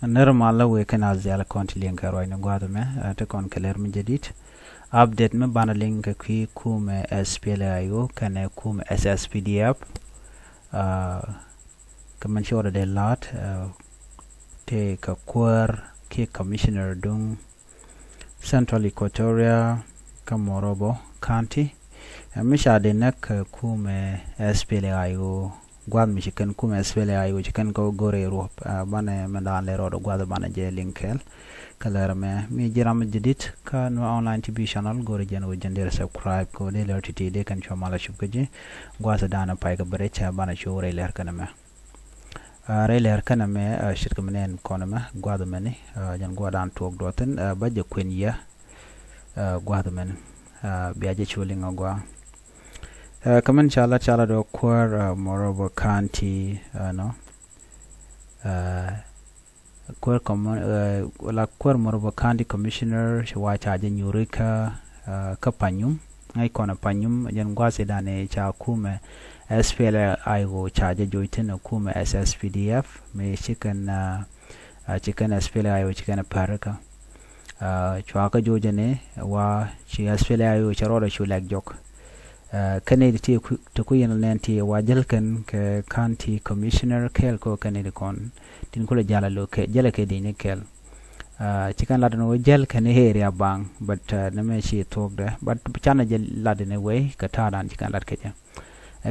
نرمال ويكن على كونت لينك روي نقعد ما تكون كلام من جديد update ما بان لينك كي كومة SPLA IO كان كومة SSPDF كمان شو ده لات te kuäär ki commissioner dung Central Equatoria ka Morobo County misha de nak kume SPLA IO gwad michikan kume SPLA IO chikan ko gore ro bane mandan le ro gwad bane je linkel kala me mi jiram jadid ka no online TV channel gore jen wo jender subscribe ko de lertiti de kan chomala shubkeje gwasa dana pai ka bare cha bana chore ler kana me Läär kana me shirka menen konama gwada meni jan gwadan tok doten baje kwenya gwada men biaje chulinga gwa kaman chala do kuäär Morobo County no kuäär wala kuäär Morobo County Commissioner shwa chaje nyuri ka panyum ngai kona panyum jan gwase dane cha kume SPLA IO charge joitin kume SSPDF me chicken SPLA IO chicken paraka chwaka jojane wa chi SPLA IO charora chu lag jok kanedi ti to ku yen lenti wa jalkan ke county commissioner kel ko kanedi kon tin kula jala lo ke jala ke dine kel chicken ladno jel kan area bang but name chi talk de but chana jel ladne way ka tadan chicken lad ke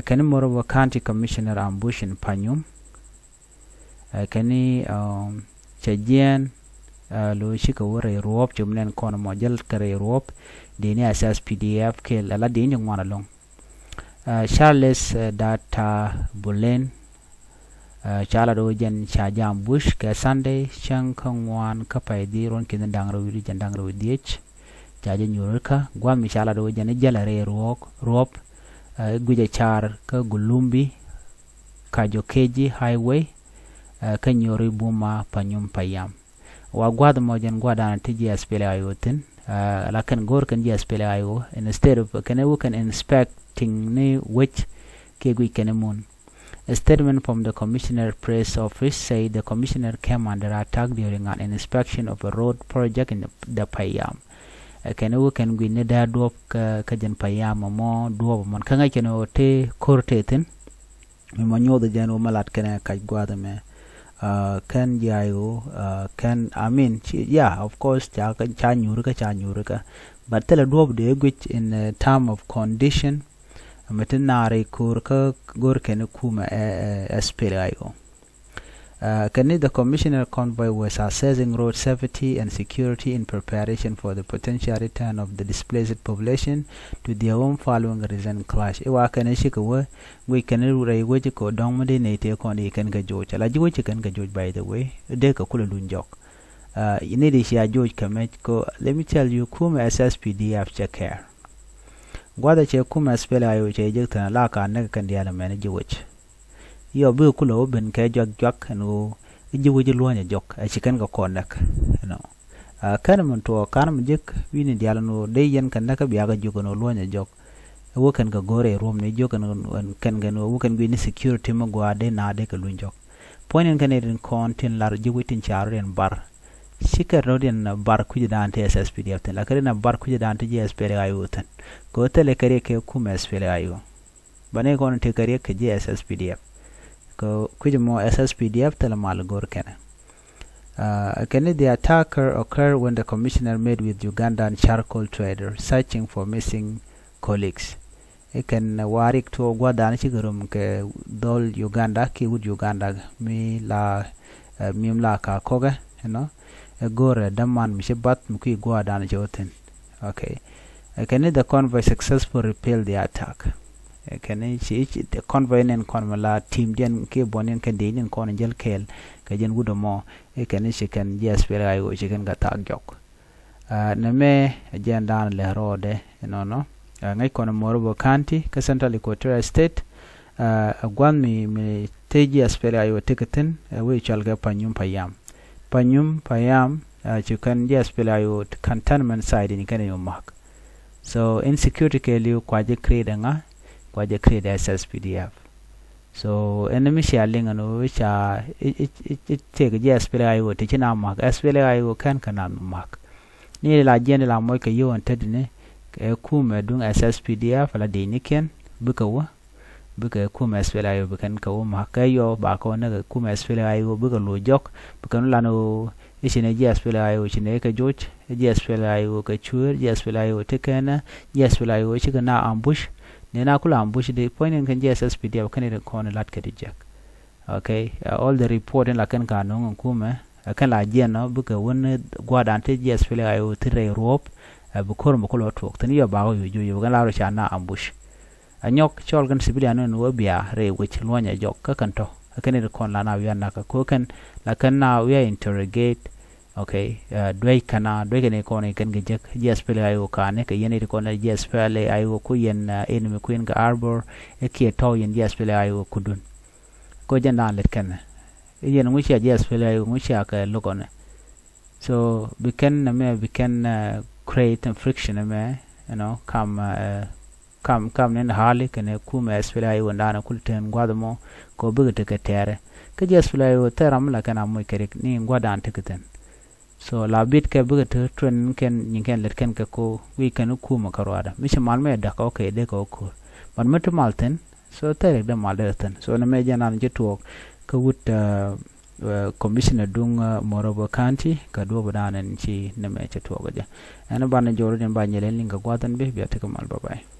kani Morobo County Commissioner ambush in Panyum kani chajian lo shika wore roop jumnen kono mojel kare roop dini SSPDF ke la dini ngwana long Charles data bulen chala do jen chaja ambush ke Sunday chang kangwan kapai di ron kin dangro wiri jan dangro diech chaja nyurka gwa mi chala do jen jalare roop guje char ka gulumbi ka jokeji highway ka nyuri buma panyum payam wa gwad mojen gwada na tiji SPLA IO tin lakan gor kan ji SPLA IO instead of can we can inspecting ni which ke gui kenemun. A statement from the commissioner press office say the commissioner came under attack during an inspection of a road project in the payam kene kan gwi ne da dop ka jan payama mo do mon kanga kene te kortetin mi mo nyodo jan o malat kene ka gwada me kan yayo kan amin yeah of course cha nyuru ka but tele dop de gwich in term of condition metinare kur ka gor kene kuma SPLA IO the commissioner convoy was assessing road safety and security in preparation for the potential return of the displaced population to their home following a recent clash. Ewa kane shikawa we can rai waje ko don mu ne te ko ne kan ga joja la ji waje kan ga joj by the way de ka kula dun jok ne de shi a joj kamet ko let me tell you kuma SSPDF check here gwada che kuma SPLA IO che jekta la ka ne kan dia la mena ji waje yo bu kulo ben ke jok no jiwuji luanya jok a chicken ga konak no kan mun to kan mun jek wini diala no de yen kan naka biya ga jogo no luanya jok wo kan ga gore rom ne jogo no kan ga no wo kan ni security mo go ade na de ka lun jok poinen kan en kontin lar jiwitin charen bar shikar no den bar kuji dan te SSPDF ten la kare na bar kuji dan te SPLA IO ten ko tele kare ke kuma SPLA IO bane ko te kare ke SSPDF Kujimo SSPDF telemal gor kene. The attacker occurred when the commissioner met with Ugandan charcoal trader searching for missing colleagues. Eken warik to gwadan chigurum ke dol Uganda ki wood Uganda mi la mimla ka koga gore daman mishibat mki gwadan joten. Okay. The convoy successfully repelled the attack. Kene chi the convoy nen konmala team den ke bonen kan den kon jel kel ka jen gudo mo kene chi kan SPLA IO chi kan gata jok na me jen dan le rode no ngai kon Morobo County ka Central Equatoria State agwan mi teji SPLA IO tiketin we chalga panyum payam chi kan SPLA IO cantonment side ni kan yo mak so insecurity ke liu kwaje create nga kwaje create SSPDF so enemy sharing and which it take SPLA IO teaching mark SPLA IO can mark ni la jeni la moy ka yo antedine ɛkuumɛ dung SSPDF la de niken buka ɛkuumɛ SPLA IO bukan ka ma ka yo ba ko na ɛkuumɛ SPLA IO buka lo jok bukan la no ishine SPLA IO chine ka joj SPLA IO ka chur SPLA IO tekena SPLA IO chikana ambush ne na kula ambush de point kan SSPDF kan de kon lat ka dijak okay all the reporting la kan ka no ɛkuumɛ kan la jena buka won gwadante SPLA IO tire rope bukor mukolo tok tani yo bawo yo gan laro chana ambush anyok chol gan civilian no bia re which lonya jok ka kanto akene de kon la na wi na ka ko kan la kan na we interrogate okay doi gane kon kan gejek SPLA IO kane ka yene de kon SPLA IO ku yen enemy queen ga arbor e ki to yen SPLA IO kudun ko jana let kan yen nguchi SPLA IO nguchi ka lokone so we can create and friction come in hali kene kume SPLA IO ndana kulten gwadamo ko bigete ketere ke SPLA IO teram la kana moy kerek ni gwadan teketen so la bit ke bigete tren ken nyinken let ken ko wi kan kuma karwada mishe malme da ko ke de ko ko man metu malten so terek de malten so na meja nan jetuok ko wut commissioner dung morobo county ka do badanan ci na me jetuok ja ana bana joro den ba nyelen linga gwatan be biya te kamal bye bye